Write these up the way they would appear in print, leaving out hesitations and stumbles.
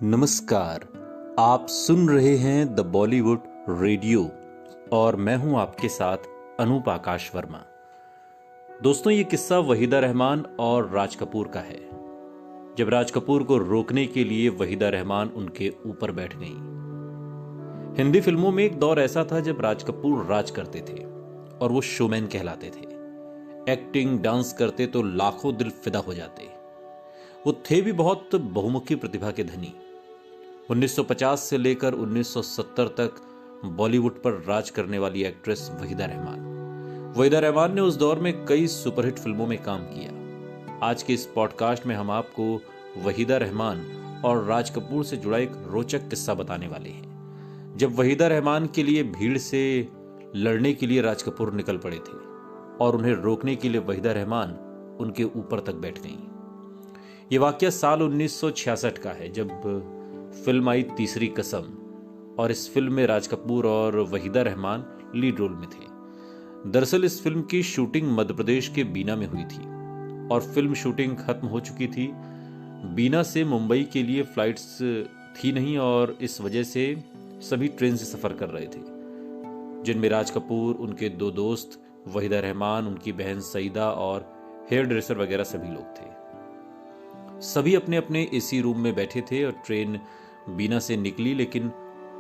नमस्कार। आप सुन रहे हैं द बॉलीवुड रेडियो और मैं हूं आपके साथ अनूप आकाश वर्मा। दोस्तों, ये किस्सा वहीदा रहमान और राज कपूर का है। जब राज कपूर को रोकने के लिए वहीदा रहमान उनके ऊपर बैठ गईं। हिंदी फिल्मों में एक दौर ऐसा था जब राज कपूर राज करते थे और वो शोमैन कहलाते थे। एक्टिंग, डांस करते तो लाखों दिल फिदा हो जाते। वो थे भी बहुत बहुमुखी प्रतिभा के धनी। 1950 से लेकर 1970 तक बॉलीवुड पर राज करने वाली एक्ट्रेस वहीदा रहमान। वहीदा रहमान ने उस दौर में कई सुपरहिट फिल्मों में काम किया। आज के इस पॉडकास्ट में हम आपको वहीदा रहमान और राज कपूर से जुड़ा एक रोचक किस्सा बताने वाले हैं। जब वहीदा रहमान के लिए भीड़ से लड़ने के लिए राज कपूर निकल पड़े थे और उन्हें रोकने के लिए वहीदा रहमान उनके ऊपर तक बैठ गईं। ये वाकया साल 1966 का है, जब फिल्म आई तीसरी कसम, और इस फिल्म में राज कपूर और वहीदा रहमान लीड रोल में थे। दरअसल इस फिल्म की शूटिंग मध्य प्रदेश के बीना में हुई थी और फिल्म शूटिंग खत्म हो चुकी थी। बीना से मुंबई के लिए फ्लाइट्स थी नहीं और इस वजह से सभी ट्रेन से सफर कर रहे थे, जिनमें राज कपूर, उनके दो दोस्त, वहीदा रहमान, उनकी बहन सईदा और हेयर ड्रेसर वगैरह सभी लोग थे। सभी अपने अपने एसी रूम में बैठे थे और ट्रेन बीना से निकली, लेकिन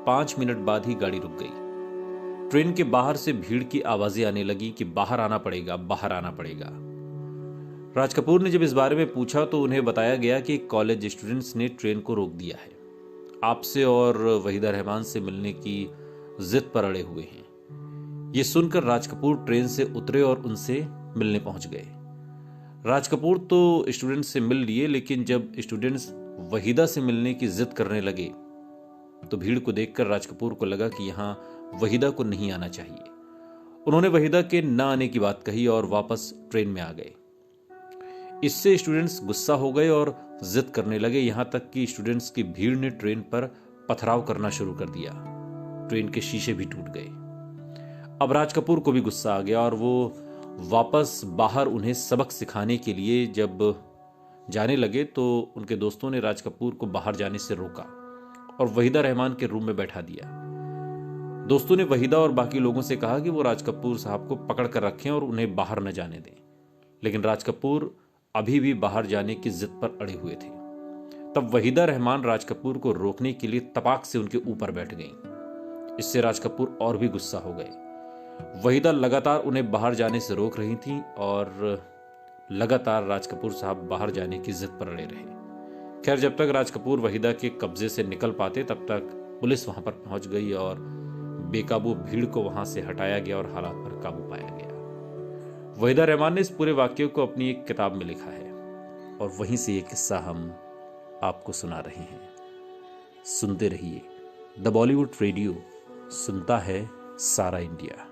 5 मिनट बाद ही गाड़ी रुक गई। ट्रेन के बाहर से भीड़ की आवाजें आने लगी कि बाहर आना पड़ेगा, बाहर आना पड़ेगा। राज कपूर ने जब इस बारे में पूछा तो उन्हें बताया गया कि कॉलेज स्टूडेंट्स ने ट्रेन को रोक दिया है, आपसे और वहीदा रहमान से मिलने की जिद पर अड़े हुए हैं। यह सुनकर राज कपूर ट्रेन से उतरे और उनसे मिलने पहुंच गए। राज कपूर तो स्टूडेंट्स से मिल लिए, लेकिन जब स्टूडेंट्स वहीदा से मिलने की जिद करने लगे तो भीड़ को देखकर राज कपूर को लगा कि यहां वहीदा को नहीं आना चाहिए। उन्होंने वहीदा के न आने की बात कही और वापस ट्रेन में आ गए। इससे स्टूडेंट्स गुस्सा हो गए और जिद करने लगे, यहां तक कि स्टूडेंट्स की भीड़ ने ट्रेन पर पथराव करना शुरू कर दिया। ट्रेन के शीशे भी टूट गए। अब राज कपूर को भी गुस्सा आ गया और वो वापस बाहर उन्हें सबक सिखाने के लिए जब जाने लगे तो उनके दोस्तों ने राज कपूर को बाहर जाने से रोका और वहीदा रहमान के रूम में बैठा दिया। दोस्तों ने वहीदा और बाकी लोगों से कहा कि वो राज कपूर साहब को पकड़ कर रखें और उन्हें बाहर न जाने दें, लेकिन राज कपूर अभी भी बाहर जाने की जिद पर अड़े हुए थे। तब वहीदा रहमान राज कपूर को रोकने के लिए तपाक से उनके ऊपर बैठ गईं। इससे राज कपूर और भी गुस्सा हो गए। वहीदा लगातार उन्हें बाहर जाने से रोक रही थी और लगातार राज कपूर साहब बाहर जाने की जिद पर अड़े रहे। खैर, जब तक राज कपूर वहीदा के कब्जे से निकल पाते तब तक पुलिस वहां पर पहुंच गई और बेकाबू भीड़ को वहां से हटाया गया और हालात पर काबू पाया गया। वहीदा रहमान ने इस पूरे वाक्य को अपनी एक किताब में लिखा है और वहीं से ये किस्सा हम आपको सुना रहे हैं। सुनते रहिए द बॉलीवुड रेडियो, सुनता है सारा इंडिया।